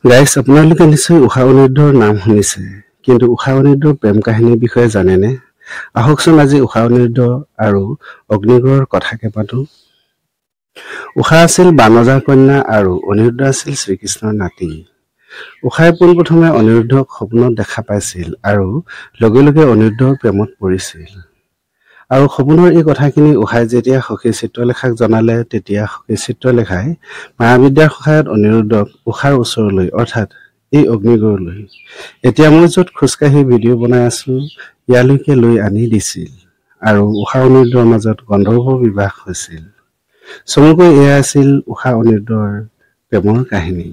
Guys আপোনালোকে নিশ্চয় ঊষা অনিৰুদ্ধৰ নাম শুনিছে, কিন্তু ঊষা অনিৰুদ্ধৰ প্ৰেম কাহিনীৰ বিষয়ে জানেনে? আহকচোন আজি ঊষা অনিৰুদ্ধ আৰু অগ্নিগড়ৰ কথাকে পাতো। ঊষা আছিল বানজাৰ কন্যা আৰু অনিৰুদ্ধ আছিল শ্ৰীকৃষ্ণৰ নাতি। ঊষাই পোনপ্ৰথমে অনিৰুদ্ধক সপোনত দেখা পাইছিল আৰু লগে লগে অনিৰুদ্ধৰ প্ৰেমত পৰিছিল। আৰু সপোনৰ এই কথাখিনি ঊষাই যেতিয়া সখী চিত্ৰলেখাক জনালে, তেতিয়া সখী চিত্ৰলেখাই মায়াবিদ্যাৰ সহায়ত অনিৰুদ্ধক ঊষাৰ ওচৰলৈ অৰ্থাৎ এই অগ্নিগড়লৈ, এতিয়া মই য'ত খোজকাঢ়ি ভিডিঅ' বনাই আছো ইয়ালৈকে লৈ আনি দিছিল আৰু ঊষা অনিৰুদ্ধৰ মাজত গন্ধৰ্ব বিবাহ হৈছিল। চমুকৈ এয়া আছিল ঊষা অনিৰুদ্ধৰ প্ৰেমৰ কাহিনী।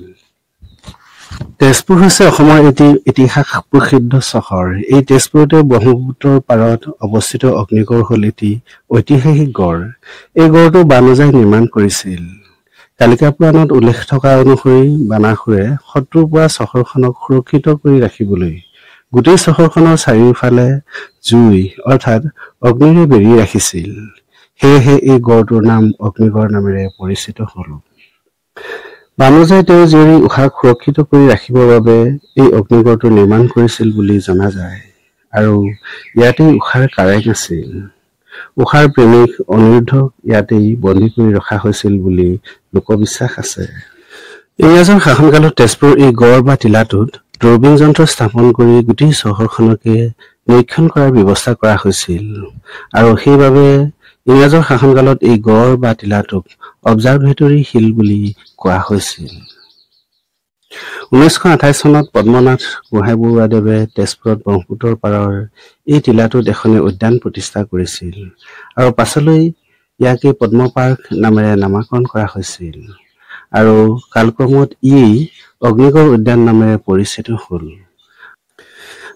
তেজপুৰ হৈছে অসমৰ এটি ইতিহাস প্ৰসিদ্ধ চহৰ। এই তেজপুৰতে ব্ৰহ্মপুত্ৰৰ পাৰত অৱস্থিত অগ্নিগড় হ'ল এটি ঐতিহাসিক গড়। এই গড়টো বানৰজাই নিৰ্মাণ কৰিছিল। কালিকা পুৰাণত উল্লেখ থকা অনুসৰি বানাসুৰে শত্ৰুৰ পৰা চহৰখনক সুৰক্ষিত কৰি ৰাখিবলৈ গোটেই চহৰখনৰ চাৰিওফালে জুই অৰ্থাৎ অগ্নিৰে বেৰি ৰাখিছিল। সেয়েহে এই গড়টোৰ নাম অগ্নিগড় নামেৰে পৰিচিত হ'ল। বানৰজাই তেওঁৰ জীয়ৰী ঊষাক সুৰক্ষিত কৰি ৰাখিবৰ বাবে এই অগ্নিগড়টো নিৰ্মাণ কৰিছিল বুলি জনা যায় আৰু ইয়াতেই ঊষাৰ কাৰেং আছিল। ঊষাৰ প্ৰেমিক অনিৰুদ্ধক ইয়াতেই বন্দী কৰি ৰখা হৈছিল বুলি লোকবিশ্বাস আছে। ইংৰাজৰ শাসনকালত তেজপুৰৰ এই গড় বা টিলাটোত দূৰবীন যন্ত্ৰ স্থাপন কৰি গোটেই চহৰখনকে নিৰীক্ষণ কৰাৰ ব্যৱস্থা কৰা হৈছিল আৰু সেইবাবে ইংৰাজৰ শাসনকালত এই গড় বা টিলাটোক অবজাৰভেটৰী হিল বুলি কোৱা হৈছিল। 1928 চনত পদ্মনাথ গোহাঞিবৰুৱাদেৱে তেজপুৰত ব্ৰহ্মপুত্ৰৰ পাৰৰ এই টিলাটোত এখনি উদ্যান প্ৰতিষ্ঠা কৰিছিল আৰু পাছলৈ ইয়াকে পদ্ম পাৰ্ক নামেৰে নামাকৰণ কৰা হৈছিল আৰু কালক্ৰমত ই অগ্নিগড় উদ্যান নামেৰে পৰিচিত হ'ল।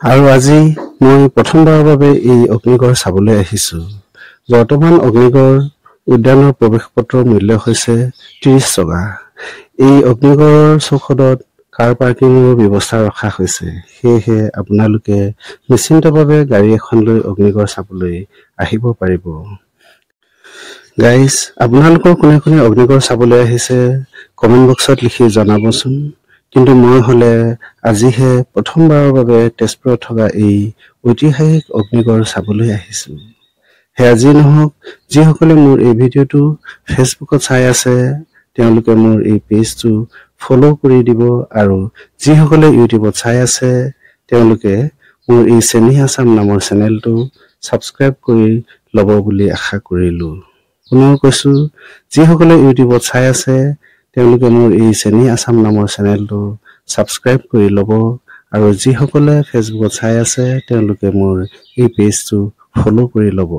আৰু আজি মই প্ৰথমবাৰৰ বাবে এই অগ্নিগড় চাবলৈ আহিছো। বৰ্তমান অগ্নিগড় উদ্যানৰ প্ৰৱেশ পত্ৰৰ মূল্য হৈছে 30 টকা। এই অগ্নিগড়ৰ চৌহদত কাৰ পাৰ্কিঙৰ ব্যৱস্থা ৰখা হৈছে, সেয়েহে আপোনালোকে নিশ্চিন্তভাৱে গাড়ী এখন লৈ অগ্নিগড় চাবলৈ আহিব পাৰিব। গাইজ, আপোনালোকৰ কোনে কোনে অগ্নিগড় চাবলৈ আহিছে কমেণ্ট বক্সত লিখি জনাবচোন। কিন্তু মই হ'লে আজিহে প্ৰথমবাৰৰ বাবে তেজপুৰত থকা এই ঐতিহাসিক অগ্নিগড় চাবলৈ আহিছো। সেয়া যি নহওক, যিসকলে মোৰ এই ভিডিঅ'টো ফেচবুকত চাই আছে তেওঁলোকে মোৰ এই পেজটো ফ'ল' কৰি দিব আৰু যিসকলে ইউটিউবত চাই আছে তেওঁলোকে মোৰ এই চেনি আছাম নামৰ চেনেলটো ছাবস্ক্ৰাইব কৰি ল'ব বুলি আশা কৰিলোঁ। পুনৰ কৈছোঁ, যিসকলে ইউটিউবত চাই আছে তেওঁলোকে মোৰ এই চেনি আছাম নামৰ চেনেলটো ছাবস্ক্ৰাইব কৰি ল'ব আৰু যিসকলে ফেচবুকত চাই আছে তেওঁলোকে মোৰ এই পেজটো ফ'ল' কৰি ল'ব।